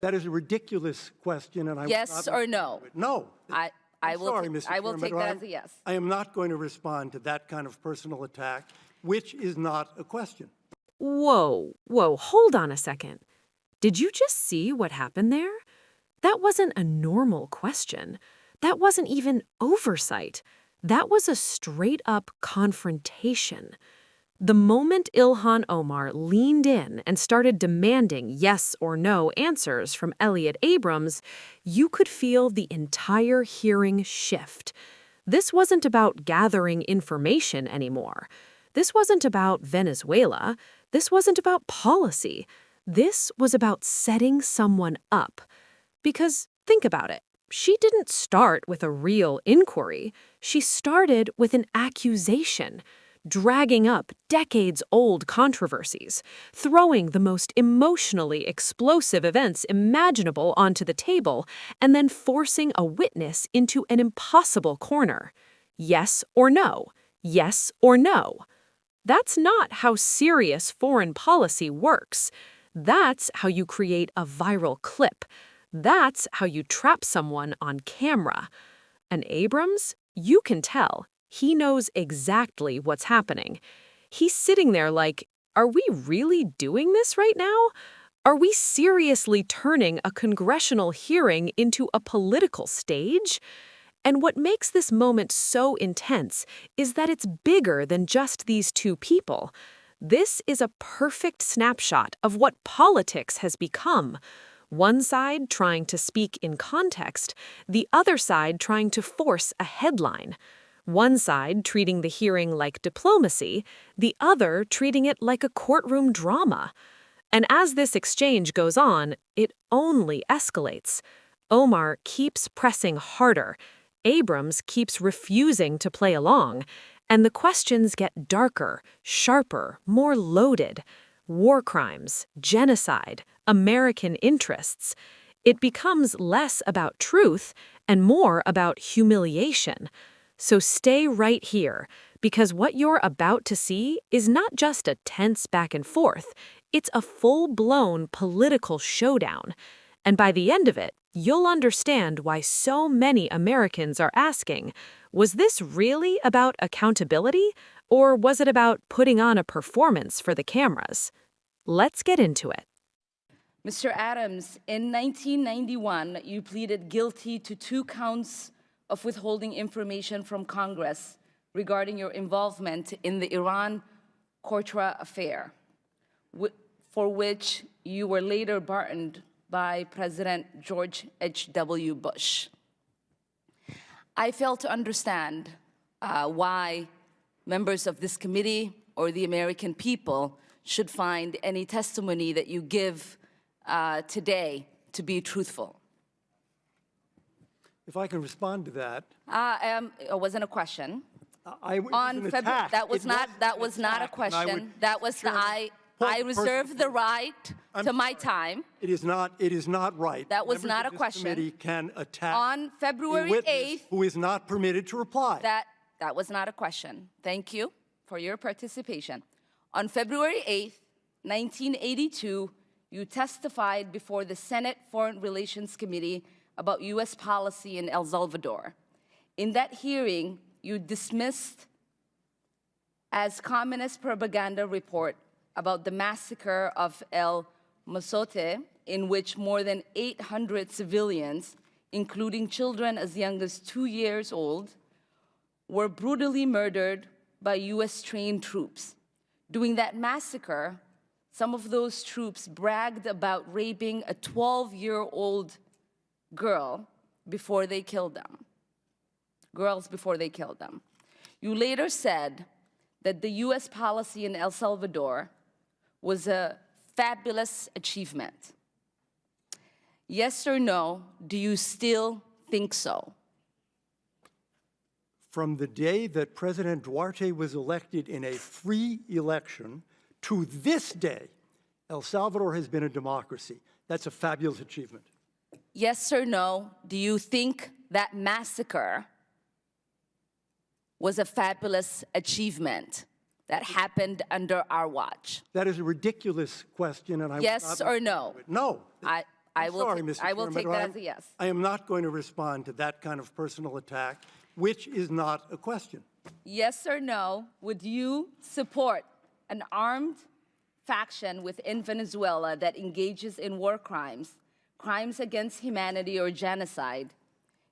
That is a ridiculous question, and I yes will not or no? No. I will Chairman, take that as a yes. I am not going to respond to that kind of personal attack, which is not a question. Whoa, hold on a second. Did you just see what happened there? That wasn't a normal question. That wasn't even oversight. That was a straight-up confrontation. The moment Ilhan Omar leaned in and started demanding yes or no answers from Elliott Abrams, you could feel the entire hearing shift. This wasn't about gathering information anymore. This wasn't about Venezuela. This wasn't about policy. This was about setting someone up. Because think about it. She didn't start with a real inquiry. She started with an accusation, dragging up decades-old controversies, throwing the most emotionally explosive events imaginable onto the table, and then forcing a witness into an impossible corner. Yes or no? Yes or no? That's not how serious foreign policy works. That's how you create a viral clip. That's how you trap someone on camera. And Abrams, you can tell, he knows exactly what's happening. He's sitting there like, are we really doing this right now? Are we seriously turning a congressional hearing into a political stage? And what makes this moment so intense is that it's bigger than just these two people. This is a perfect snapshot of what politics has become. One side trying to speak in context, the other side trying to force a headline. One side treating the hearing like diplomacy, the other treating it like a courtroom drama. And as this exchange goes on, it only escalates. Omar keeps pressing harder. Abrams keeps refusing to play along. And the questions get darker, sharper, more loaded. War crimes, genocide, American interests. It becomes less about truth and more about humiliation. So stay right here, because what you're about to see is not just a tense back and forth, it's a full-blown political showdown. And by the end of it, you'll understand why so many Americans are asking, was this really about accountability, or was it about putting on a performance for the cameras? Let's get into it. Mr. Adams, in 1991, you pleaded guilty to 2 counts of withholding information from Congress regarding your involvement in the Iran-Contra affair, for which you were later pardoned by President George H.W. Bush. I fail to understand why members of this committee or the American people should find any testimony that you give today to be truthful. If I can respond to that. It wasn't a question. On February, that was not a question. That was I reserve the right to my time. It is not right. That was not a question. question. Committee can attack on February 8th, who is not permitted to reply. That was not a question. Thank you for your participation. On February 8th, 1982, you testified before the Senate Foreign Relations Committee about U.S. policy in El Salvador. In that hearing, you dismissed as communist propaganda report about the massacre of El Mozote, in which more than 800 civilians, including children as young as 2 years old, were brutally murdered by U.S.-trained troops. During that massacre, some of those troops bragged about raping a 12-year-old girl before they killed them. Girls before they killed them. You later said that the U.S. policy in El Salvador was a fabulous achievement. Yes or no, do you still think so? From the day that President Duarte was elected in a free election to this day, El Salvador has been a democracy. That's a fabulous achievement. Yes or no, do you think that massacre was a fabulous achievement that happened under our watch? That is a ridiculous question, and I yes or no? No. I I will, Sorry, Mr. I will Chairman, take but that as a yes. I am not going to respond to that kind of personal attack, which is not a question. Yes or no, would you support an armed faction within Venezuela that engages in war crimes, crimes against humanity or genocide,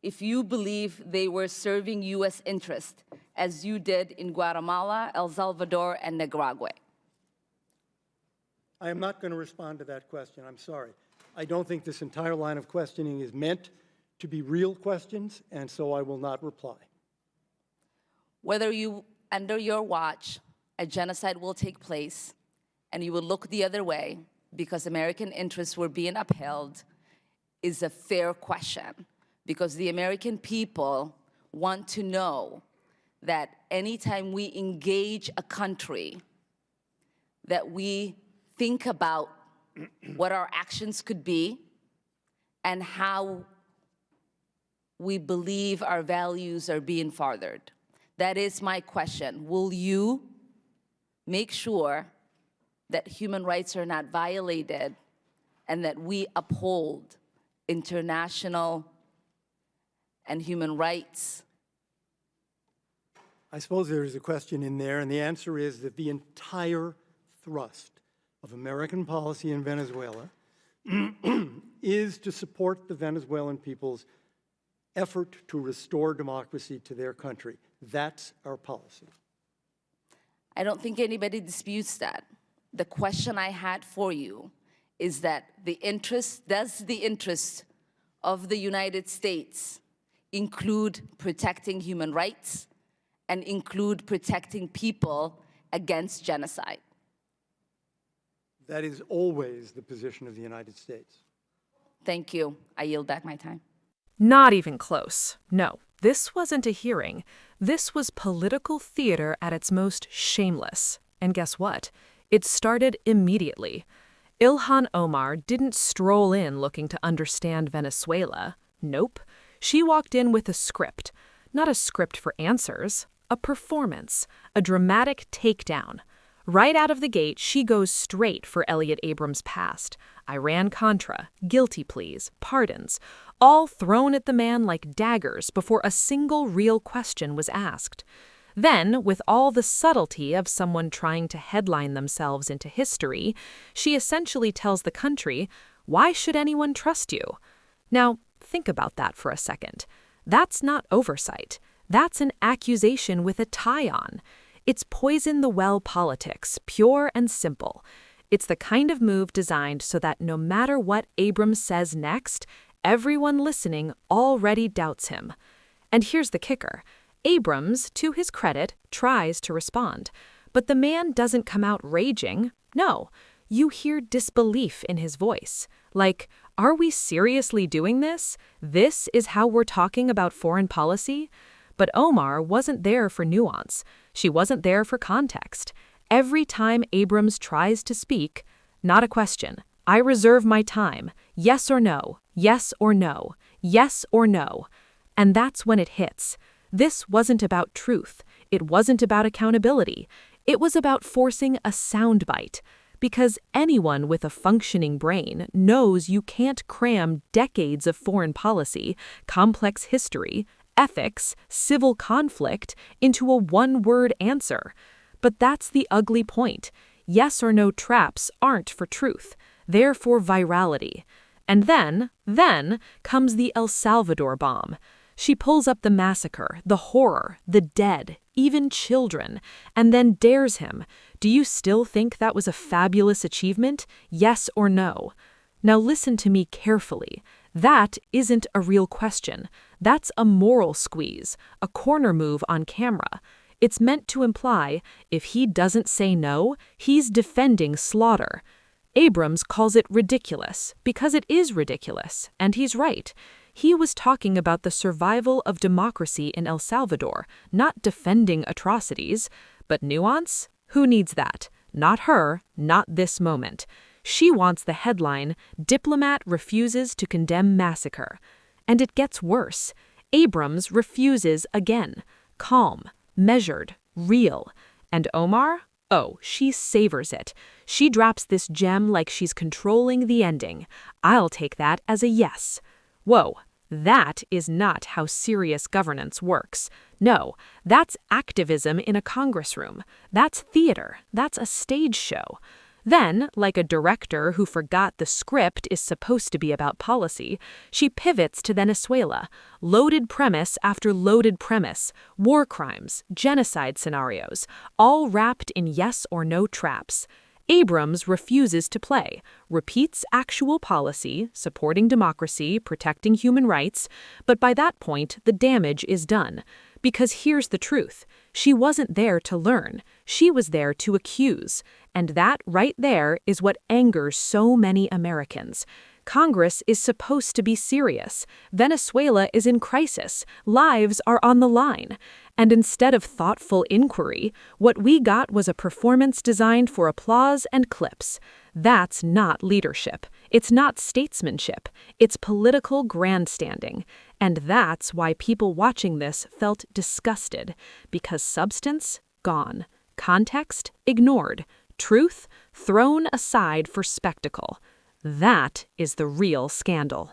if you believe they were serving U.S. interest, as you did in Guatemala, El Salvador, and Nicaragua? I am not going to respond to that question. I'm sorry. I don't think this entire line of questioning is meant to be real questions, and so I will not reply. Whether you, under your watch, a genocide will take place and you will look the other way because American interests were being upheld is a fair question, because the American people want to know that anytime we engage a country, that we think about what our actions could be and how we believe our values are being furthered. That is my question. Will you make sure that human rights are not violated and that we uphold international and human rights? I suppose there is a question in there, and the answer is that the entire thrust of American policy in Venezuela is to support the Venezuelan people's effort to restore democracy to their country. That's our policy. I don't think anybody disputes that. The question I had for you is that does the interest of the United States include protecting human rights and include protecting people against genocide? That is always the position of the United States. Thank you. I yield back my time. Not even close. No, this wasn't a hearing. This was political theater at its most shameless. And guess what? It started immediately. Ilhan Omar didn't stroll in looking to understand Venezuela. Nope. She walked in with a script. Not a script for answers. A performance. A dramatic takedown. Right out of the gate, she goes straight for Elliott Abrams' past. Iran-Contra, guilty pleas, pardons, all thrown at the man like daggers before a single real question was asked. Then, with all the subtlety of someone trying to headline themselves into history, she essentially tells the country, why should anyone trust you? Now, think about that for a second. That's not oversight. That's an accusation with a tie on. It's poison-the-well politics, pure and simple. It's the kind of move designed so that no matter what Abrams says next, everyone listening already doubts him. And here's the kicker. Abrams, to his credit, tries to respond. But the man doesn't come out raging. No, you hear disbelief in his voice. Like, are we seriously doing this? This is how we're talking about foreign policy? But Omar wasn't there for nuance. She wasn't there for context. Every time Abrams tries to speak, not a question. I reserve my time. Yes or no. Yes or no. Yes or no. And that's when it hits. This wasn't about truth. It wasn't about accountability. It was about forcing a soundbite. Because anyone with a functioning brain knows you can't cram decades of foreign policy, complex history, ethics, civil conflict into a one-word answer. But that's the ugly point. Yes or no traps aren't for truth. They're for virality. And then comes the El Salvador bomb. She pulls up the massacre, the horror, the dead, even children, and then dares him. Do you still think that was a fabulous achievement? Yes or no? Now listen to me carefully. That isn't a real question. That's a moral squeeze, a corner move on camera. It's meant to imply, if he doesn't say no, he's defending slaughter. Abrams calls it ridiculous, because it is ridiculous, and he's right. He was talking about the survival of democracy in El Salvador, not defending atrocities. But nuance? Who needs that? Not her, not this moment. She wants the headline, "Diplomat Refuses to Condemn Massacre." And it gets worse. Abrams refuses again. Calm, measured, real. And Omar? Oh, she savors it. She drops this gem like she's controlling the ending. I'll take that as a yes. Whoa, that is not how serious governance works. No, that's activism in a Congress room. That's theater. That's a stage show. Then, like a director who forgot the script is supposed to be about policy, she pivots to Venezuela. Loaded premise after loaded premise, war crimes, genocide scenarios, all wrapped in yes or no traps. Abrams refuses to play, repeats actual policy, supporting democracy, protecting human rights, but by that point, the damage is done. Because here's the truth. She wasn't there to learn. She was there to accuse. And that right there is what angers so many Americans. Congress is supposed to be serious. Venezuela is in crisis. Lives are on the line. And instead of thoughtful inquiry, what we got was a performance designed for applause and clips. That's not leadership. It's not statesmanship. It's political grandstanding. And that's why people watching this felt disgusted. Because substance, gone. Context, ignored. Truth, thrown aside for spectacle. That is the real scandal.